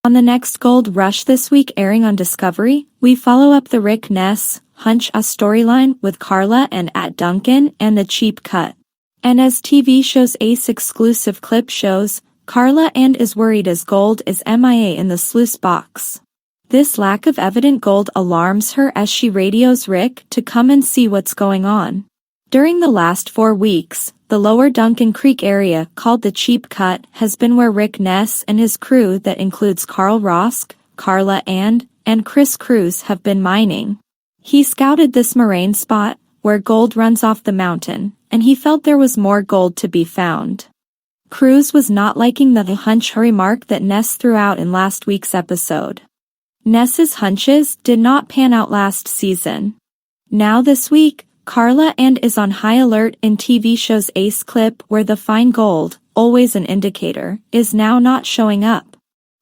On the next Gold Rush this week airing on Discovery, we follow up the Ness, Hunch storyline with Karla and @Duncan and the cheap cut. And as TV shows Ace exclusive clip shows, Karla is worried as Gold is MIA in the sluice box. This lack of evident gold alarms her as she radios Rick to come and see what's going on. During the last 4 weeks, the lower Duncan Creek area called the Cheap Cut has been where Rick Ness and his crew that includes Carl Rosk, Karla and Chris Cruz have been mining. He scouted this moraine spot, where gold runs off the mountain, and he felt there was more gold to be found. Cruz was not liking the hunch remark that Ness threw out in last week's episode. Ness's hunches did not pan out last season. Now this week, Karla is on high alert in TV show's Ace clip where the fine gold, always an indicator, is now not showing up.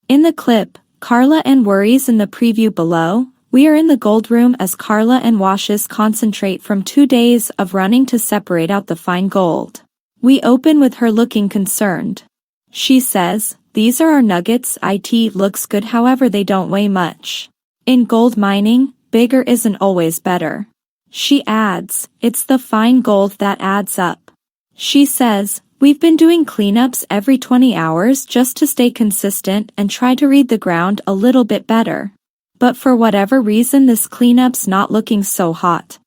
In the clip, Karla worries in the preview below, we are in the gold room as Karla washes concentrate from 2 days of running to separate out the fine gold. We open with her looking concerned. She says, "These are our nuggets, it looks good however they don't weigh much. In gold mining, bigger isn't always better." She adds, "It's the fine gold that adds up." She says, "We've been doing cleanups every 20 hours just to stay consistent and try to read the ground a little bit better. But for whatever reason this cleanup's not looking so hot.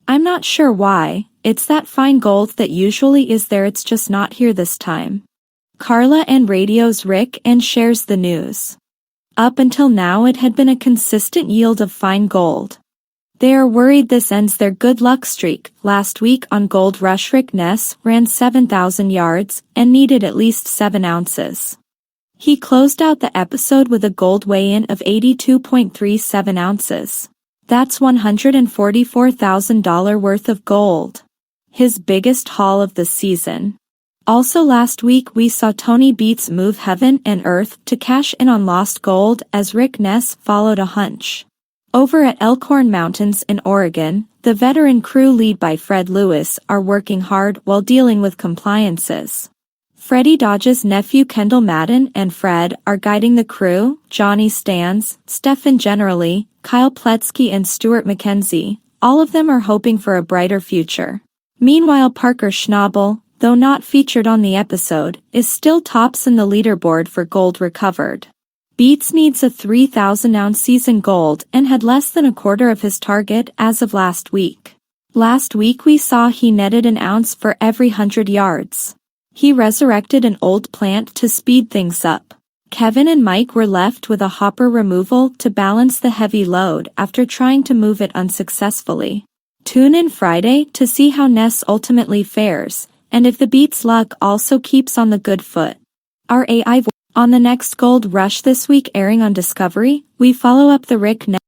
I'm not sure why, it's that fine gold that usually is there, it's just not here this time." Karla radios Rick and shares the news. Up until now it had been a consistent yield of fine gold. They are worried this ends their good luck streak. Last week on Gold Rush Rick Ness ran 7,000 yards and needed at least 7 ounces. He closed out the episode with a gold weigh-in of 82.37 ounces. That's $144,000 worth of gold. His biggest haul of the season. Also last week we saw Tony Beats move heaven and earth to cash in on lost gold as Rick Ness followed a hunch. Over at Elkhorn Mountains in Oregon, the veteran crew led by Fred Lewis are working hard while dealing with compliances. Freddy Dodge's nephew Kendall Madden and Fred are guiding the crew, Johnny Stans, Stefan Generally, Kyle Pletsky and Stuart McKenzie, all of them are hoping for a brighter future. Meanwhile Parker Schnabel, though not featured on the episode, is still tops in the leaderboard for gold recovered. Beats needs a 3,000-ounce season gold and had less than a quarter of his target as of last week. Last week we saw he netted an ounce for every 100 yards. He resurrected an old plant to speed things up. Kevin and Mike were left with a hopper removal to balance the heavy load after trying to move it unsuccessfully. Tune in Friday to see how Ness ultimately fares, and if the Beats luck also keeps on the good foot. Our AI On the next Gold Rush this week airing on Discovery, we follow up the Rick Ness